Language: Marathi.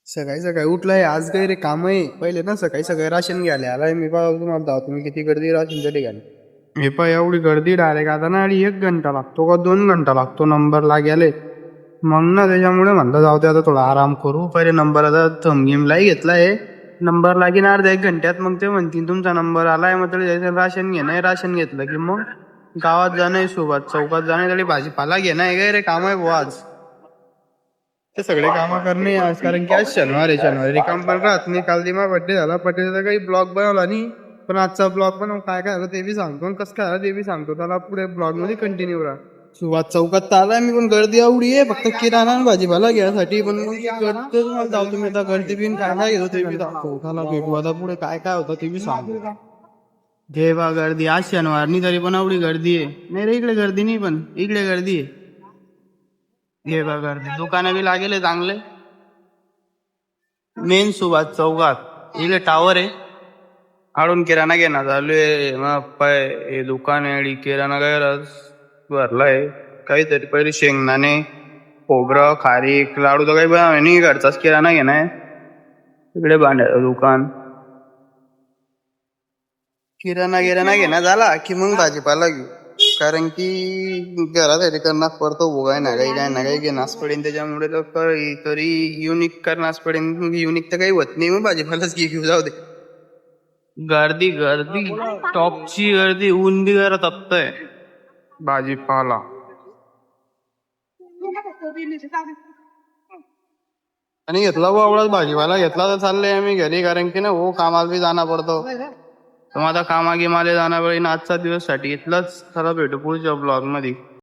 सकाळी सकाळी उठलाय आज काही रे काम आहे पहिले ना सकाळी सकाळी राशन घ्यायला आलाय मी पहा तुम्हाला दाव तुम्ही किती गर्दी राशनच्या ठिकाणी हे पहा एवढी गर्दी डायरेक्ट आता ना आणि 1 घंटा लागतो का 2 घंटा लागतो नंबर लागेले मग ना त्याच्यामुळे म्हणलं जाऊ दे आता थोडा आराम करू पहिले नंबर आता थमगिमलाही घेतलाय नंबर लागेन अर्ध्या 1 घंट्यात मग ते म्हणतील तुमचा नंबर आलाय मग तरी जायचं राशन घेणं राशन घेतलं की मग गावात जाणं सोबत चौकात जाणं तरी भाजीपाला घेणं आहे काय रे काम आहे बुवा आज ते सगळे कामं करणे आज कारण की आज शनिवारी रिकाम पण राहत नाही काल दिमा बड्डे झाला बड्डेचा काही ब्लॉग बनवला नाही पण आजचा ब्लॉग बनव काय काय झालं ते बी सांगतो आणि कसं काय झालं ते बी सांगतो त्याला पुढे ब्लॉग मध्ये कंटिन्यू राहा सुरुवात चौकात तर आलाय मी पण गर्दी एवढी आहे फक्त किराणा आणि भाजीपाला घ्यायसाठी पण मग गर्दी तुम्हाला जाऊ तुम्ही आता गर्दी बिन काय काय घेतो ते बी दाखवतो त्याला भेटू आता पुढे काय काय होतं ते बी सांगतो घे बा गर्दी आज शनिवारनी तरी पण एवढी गर्दी आहे नाही रे इकडे गर्दी नाही पण इकडे गर्दी आहे घे बा गर्दी दुकानं बी लागेल चांगले मेन सुभाष चौकात इकडे टावर आहे आडून किराणा घेणार चालू आहे मग पाय हे दुकान आहे आणि किराणा काय भरलाय काहीतरी पहिले शेंगदाणे खोबरं खारीक लाडू तर काही बनवणे नाही घरचाच किराणा घेणार इकडे भांड्याचं दुकान किराणा गिराणा घेणं झाला की मग भाजीपाला घेऊ कारण की घरात करणार पडतो भोगाय ना काही घेणार पडेल त्याच्यामुळे तरी युनिक करणार पडेल युनिक तर काही होत नाही मग भाजीपालाच घेऊ जाऊ दे गर्दी गर्दी टॉपची गर्दी ऊन बी जरा तपतय भाजीपाला आणि घेतला एवढाच भाजीपाला घेतला तर चाललंय आम्ही घरी कारण की ना हो कामाला बी जाणं पडतो तर माझा कामा गिमाले जाणार वेळी आजचा दिवस साठी इथलाच खरं भेटू पुढच्या ब्लॉग मध्ये